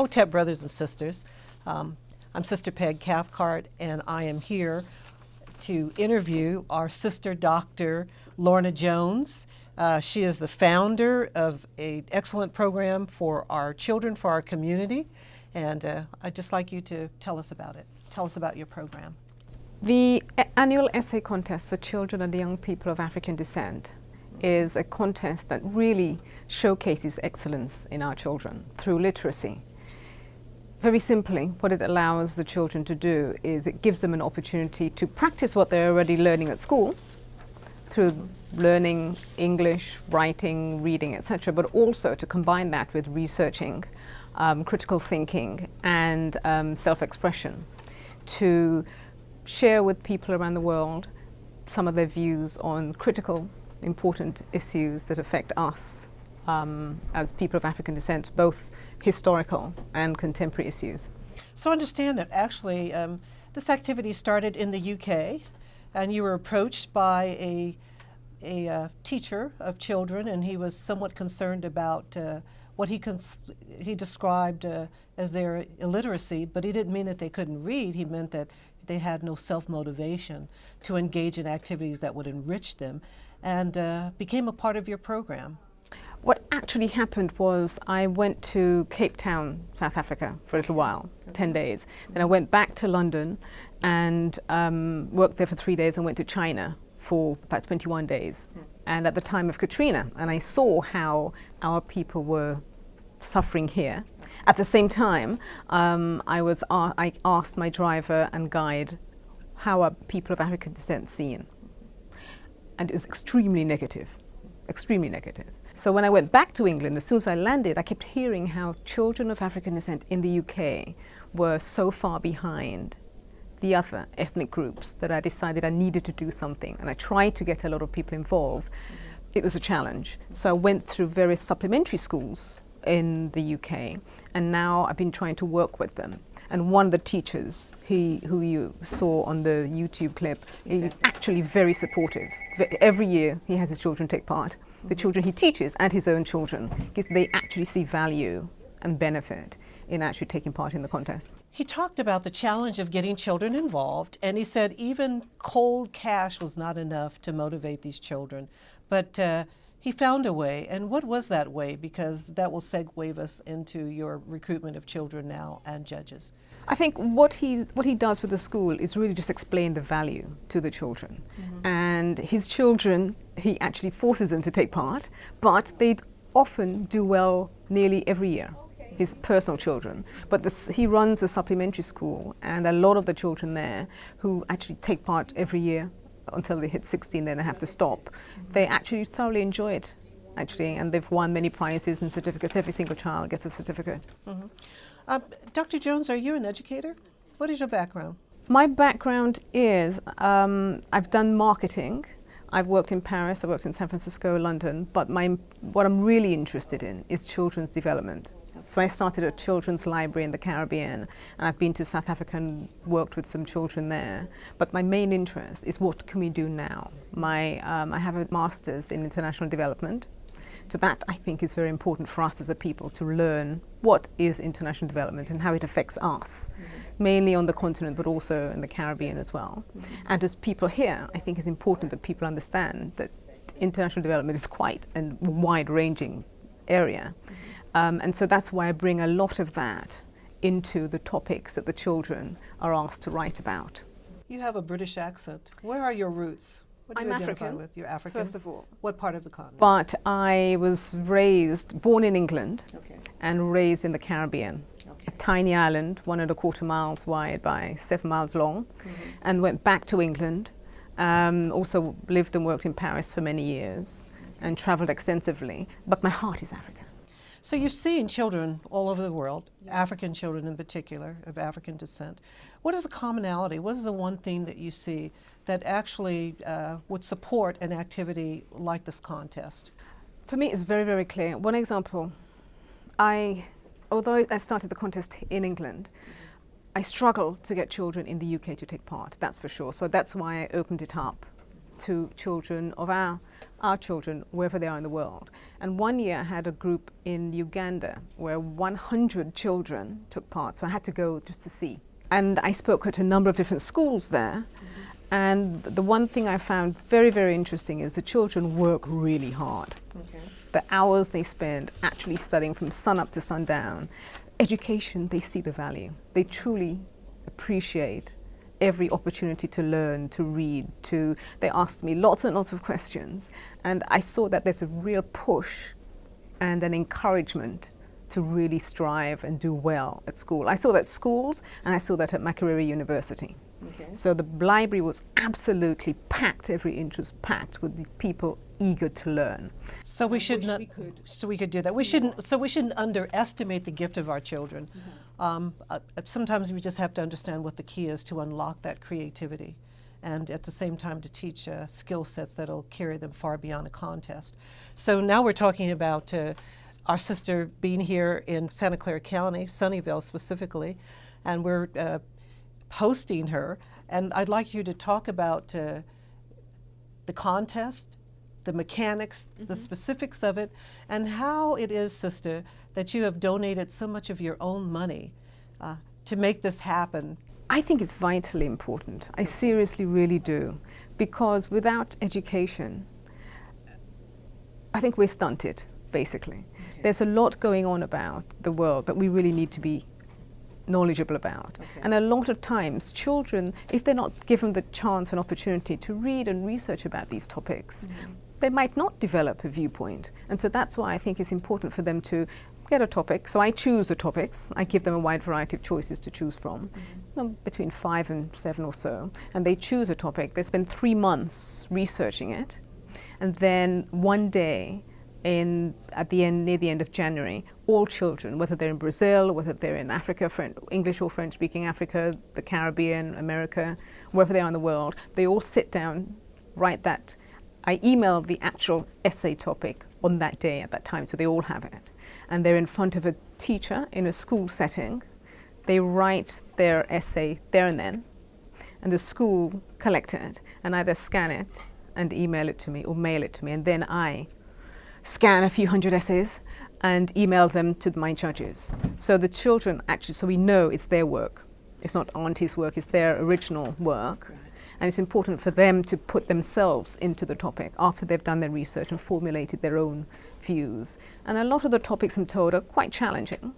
Hotep brothers and sisters. I'm Sister Peg Cathcart, and I am here to interview our sister Dr. Lorna Jones. She is the founder of an excellent program for our children, for our community, and I'd just like you to tell us about it. Tell us about your program. The annual essay contest for children and young people of African descent is a contest that really showcases excellence in our children through literacy. Very simply, what it allows the children to do is it gives them an opportunity to practice what they're already learning at school through learning English, writing, reading, etc., but also to combine that with researching, critical thinking, and self-expression, to share with people around the world some of their views on critical, important issues that affect us as people of African descent, both historical and contemporary issues. So I understand that actually this activity started in the UK, and you were approached by a teacher of children, and he was somewhat concerned about what he described as their illiteracy, but he didn't mean that they couldn't read. He meant that they had no self-motivation to engage in activities that would enrich them, and became a part of your program. What actually happened was I went to Cape Town, South Africa for a little while, 10 days. Then I went back to London and worked there for 3 days and went to China for about 21 days. And at the time of Katrina, and I saw how our people were suffering here. At the same time, I asked my driver and guide, how are people of African descent seen? And it was extremely negative, extremely negative. So when I went back to England, as soon as I landed, I kept hearing how children of African descent in the UK were so far behind the other ethnic groups that I decided I needed to do something. And I tried to get a lot of people involved. It was a challenge. So I went through various supplementary schools in the UK, and now I've been trying to work with them. And one of the teachers, who you saw on the YouTube clip, is actually very supportive. Every year he has his children take part. The children he teaches and his own children, because they actually see value and benefit in actually taking part in the contest. He talked about the challenge of getting children involved, and he said even cold cash was not enough to motivate these children. But he found a way, and what was that way? Because that will segue us into your recruitment of children now and judges. I think what he does with the school is really just explain the value to the children. And his children, he actually forces them to take part, but they often do well nearly every year, his personal children. But he runs a supplementary school, and a lot of the children there who actually take part every year until they hit 16, then they have to stop. They actually thoroughly enjoy it, actually, and they've won many prizes and certificates. Every single child gets a certificate. Dr. Jones, are you an educator? What is your background? My background is, I've done marketing. I've worked in Paris, I've worked in San Francisco, London, but what I'm really interested in is children's development. So I started a children's library in the Caribbean, and I've been to South Africa and worked with some children there. But my main interest is what can we do now? I have a master's in international development. So that, I think, is very important for us as a people to learn what is international development and how it affects us, mainly on the continent, but also in the Caribbean as well. And as people here, I think it's important that people understand that international development is quite a wide-ranging area. And so that's why I bring a lot of that into the topics that the children are asked to write about. You have a British accent. Where are your roots? What do you I'm identify African, with? You're African? first of all. What part of the continent? But I was born in England and raised in the Caribbean. A tiny island, 1.25 miles wide by 7 miles long, and went back to England. Also lived and worked in Paris for many years and traveled extensively, but my heart is African. So you've seen children all over the world, African children in particular, of African descent. What is the commonality? What is the one theme that you see that actually would support an activity like this contest? For me, it's very, very clear. One example, although I started the contest in England, I struggled to get children in the UK to take part, that's for sure. So that's why I opened it up to children of our our children wherever they are in the world. And one year I had a group in Uganda where 100 children took part, so I had to go just to see. And I spoke at a number of different schools there. And the one thing I found very, very interesting is the children work really hard. Okay. The hours they spend actually studying from sun up to sundown. Education, they see the value. They truly appreciate every opportunity to learn, to read, they asked me lots and lots of questions. And I saw that there's a real push and an encouragement to really strive and do well at school. I saw that at schools, and I saw that at Makerere University. Okay. So the library was absolutely packed, every inch was packed with the people eager to learn. So we should not. So we could do that. We shouldn't. So we shouldn't underestimate the gift of our children. Sometimes we just have to understand what the key is to unlock that creativity, and at the same time to teach skill sets that'll carry them far beyond a contest. So now we're talking about our sister being here in Santa Clara County, Sunnyvale specifically, and we're hosting her. And I'd like you to talk about the contest, the mechanics, the specifics of it, and how it is, sister, that you have donated so much of your own money to make this happen. I think it's vitally important. I seriously really do. Because without education, I think we're stunted, basically. Okay. There's a lot going on about the world that we really need to be knowledgeable about. Okay. And a lot of times, children, if they're not given the chance and opportunity to read and research about these topics, they might not develop a viewpoint. And so that's why I think it's important for them to get a topic. So I choose the topics. I give them a wide variety of choices to choose from, between 5 and 7 or so. And they choose a topic. They spend 3 months researching it. And then one day, near the end of January, all children, whether they're in Brazil, whether they're in Africa, English or French-speaking Africa, the Caribbean, America, wherever they are in the world, they all sit down, write that. I email the actual essay topic on that day at that time, so they all have it. And they're in front of a teacher in a school setting. They write their essay there and then, and the school collect it and either scan it and email it to me or mail it to me, and then I scan a few hundred essays and email them to my judges. So the children actually, so we know it's their work. It's not auntie's work, it's their original work. Right. And it's important for them to put themselves into the topic after they've done their research and formulated their own views. And a lot of the topics, I'm told, are quite challenging.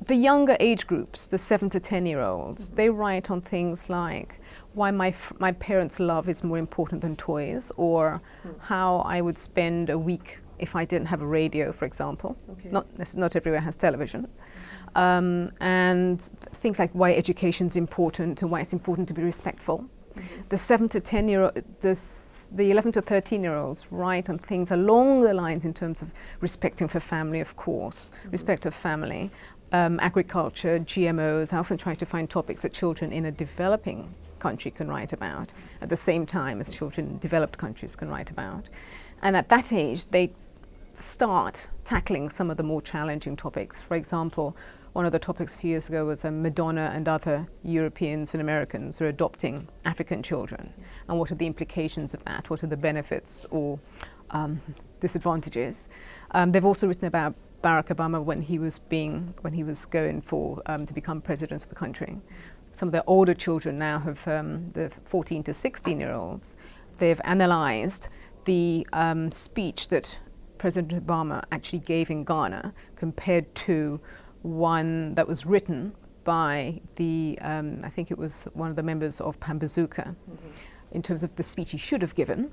The younger age groups, the 7 to 10-year-olds, they write on things like why my parents' love is more important than toys, or how I would spend a week if I didn't have a radio, for example. Okay. Not everywhere has television. And things like why education's important and why it's important to be respectful. The 7 to 10-year-old, the 11 to 13-year-olds write on things along the lines in terms of respecting for family, of course, respect of family, agriculture, GMOs. I often try to find topics that children in a developing country can write about at the same time as children in developed countries can write about. And at that age, they start tackling some of the more challenging topics. For example, one of the topics a few years ago was Madonna and other Europeans and Americans are adopting African children. Yes. And what are the implications of that? What are the benefits or disadvantages? They've also written about Barack Obama when he was going for to become president of the country. Some of the older children now have the 14 to 16-year-olds. They've analyzed the speech that President Obama actually gave in Ghana compared to one that was written by I think it was one of the members of Pambazuka, in terms of the speech he should have given.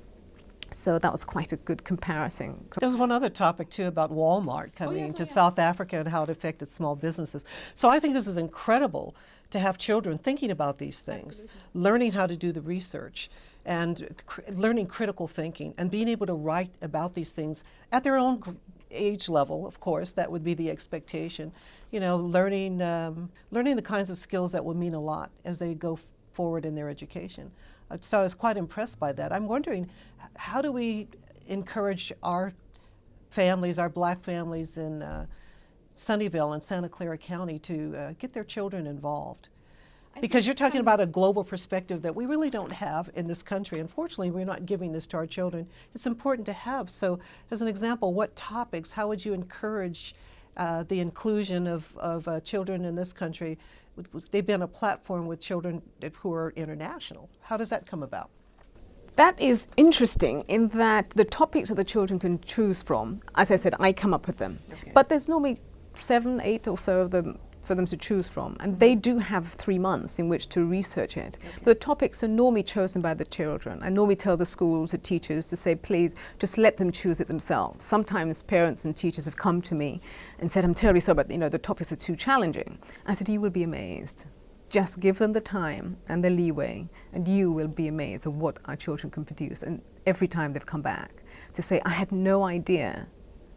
So that was quite a good comparison. There was one other topic too about Walmart coming to South Africa and how it affected small businesses. So I think this is incredible to have children thinking about these things, learning how to do the research, and learning critical thinking, and being able to write about these things at their own age level. Of course, that would be the expectation. You know, learning the kinds of skills that will mean a lot as they go forward in their education. So I was quite impressed by that. I'm wondering, how do we encourage our families, our black families in Sunnyvale and Santa Clara County to get their children involved? Because you're talking about a global perspective that we really don't have in this country. Unfortunately, we're not giving this to our children. It's important to have. So as an example, what topics, how would you encourage the inclusion of children in this country? They've been a platform with children who are international. How does that come about? That is interesting in that the topics that the children can choose from, as I said, I come up with them. Okay. But there's normally 7, 8 or so of them for them to choose from, and they do have 3 months in which to research it. Okay. The topics are normally chosen by the children. I normally tell the schools, the teachers to say, please just let them choose it themselves. Sometimes parents and teachers have come to me and said, I'm terribly sorry, but the topics are too challenging. I said, you will be amazed. Just give them the time and the leeway, and you will be amazed at what our children can produce. And every time they've come back to say, I had no idea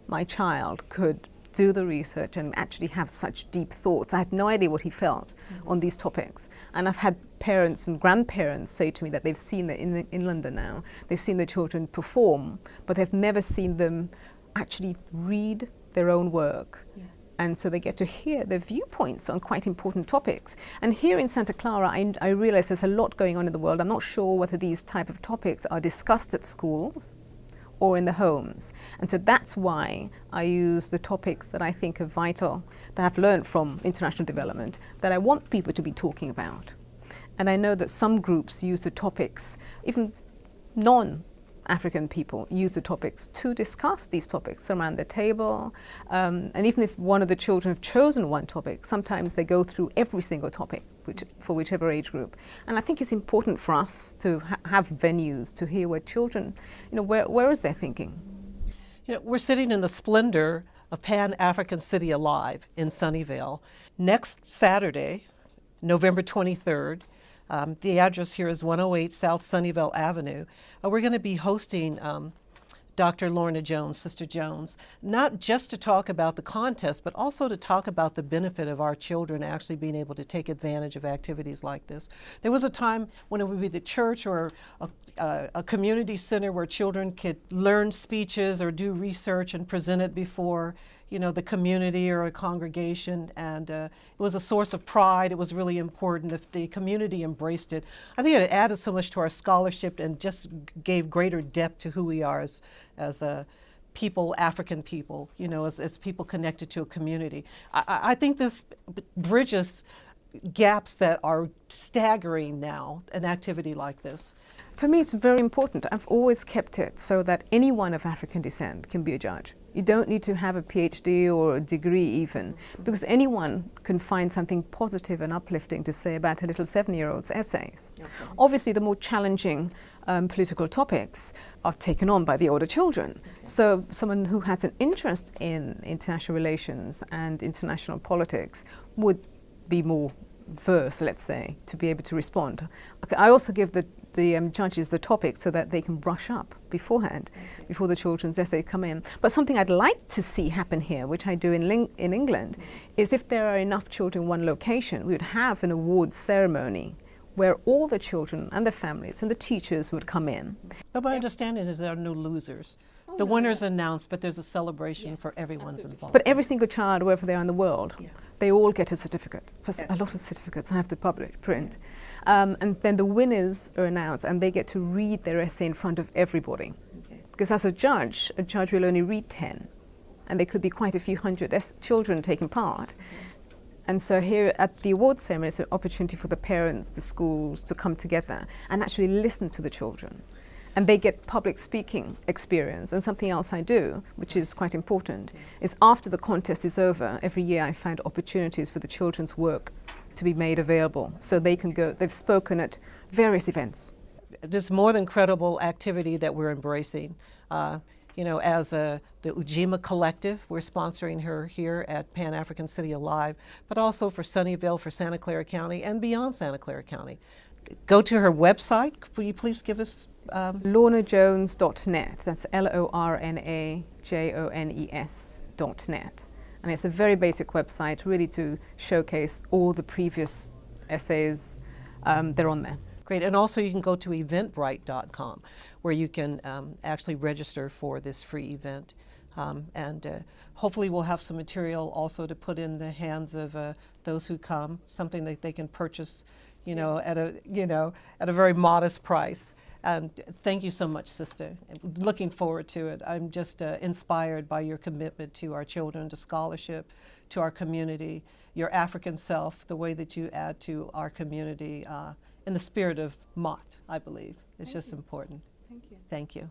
my child could do the research and actually have such deep thoughts. I had no idea what he felt on these topics. And I've had parents and grandparents say to me that they've seen it in London now. They've seen the children perform, but they've never seen them actually read their own work. Yes. And so they get to hear their viewpoints on quite important topics. And here in Santa Clara, I realize there's a lot going on in the world. I'm not sure whether these type of topics are discussed at schools or in the homes. And so that's why I use the topics that I think are vital, that I've learned from international development, that I want people to be talking about. And I know that some groups use the topics, even non-African people use the topics to discuss these topics around the table. And even if one of the children have chosen one topic, sometimes they go through every single topic for whichever age group. And I think it's important for us to have venues to hear where children, where is their thinking? We're sitting in the splendor of Pan-African City Alive in Sunnyvale. Next Saturday, November 23rd, the address here is 108 South Sunnyvale Avenue. We're going to be hosting Dr. Lorna Jones, Sister Jones, not just to talk about the contest, but also to talk about the benefit of our children actually being able to take advantage of activities like this. There was a time when it would be the church or a community center where children could learn speeches or do research and present it before the community or a congregation, and it was a source of pride. It was really important if the community embraced it. I think it added so much to our scholarship and just gave greater depth to who we are as people, African people, as people connected to a community. I think this bridges gaps that are staggering now, an activity like this. For me, it's very important. I've always kept it so that anyone of African descent can be a judge. You don't need to have a PhD or a degree even, because anyone can find something positive and uplifting to say about a little 7-year-old's essays. Okay. Obviously, the more challenging political topics are taken on by the older children. Okay. So someone who has an interest in international relations and international politics would be more versed, let's say, to be able to respond. Okay, I also give the judges the topic so that they can brush up beforehand, before the children's essay come in. But something I'd like to see happen here, which I do in England, is if there are enough children in one location, we would have an awards ceremony where all the children and the families and the teachers would come in. But my understanding is there are no losers. The winner's announced, but there's a celebration for everyone's involved. But every single child, wherever they are in the world, they all get a certificate. So a lot of certificates I have to print. And then the winners are announced, and they get to read their essay in front of everybody. Okay. Because as a judge will only read 10, and there could be quite a few hundred children taking part. And so here at the awards ceremony, it's an opportunity for the parents, the schools to come together and actually listen to the children. And they get public speaking experience. And something else I do, which is quite important, is after the contest is over, every year I find opportunities for the children's work to be made available. So they can go, they've spoken at various events. This more than credible activity that we're embracing. As the Ujima Collective, we're sponsoring her here at Pan-African City Alive, but also for Sunnyvale, for Santa Clara County, and beyond Santa Clara County. Go to her website. Will you please give us? LornaJones.net. That's LornaJones.net. And it's a very basic website, really to showcase all the previous essays. They're on there. Great. And also you can go to eventbrite.com, where you can actually register for this free event. And hopefully we'll have some material also to put in the hands of those who come, something that they can purchase you know, at a very modest price. And thank you so much, sister. Looking forward to it. I'm just inspired by your commitment to our children, to scholarship, to our community, your African self, the way that you add to our community in the spirit of Mott, I believe. It's just important. Thank you. Thank you.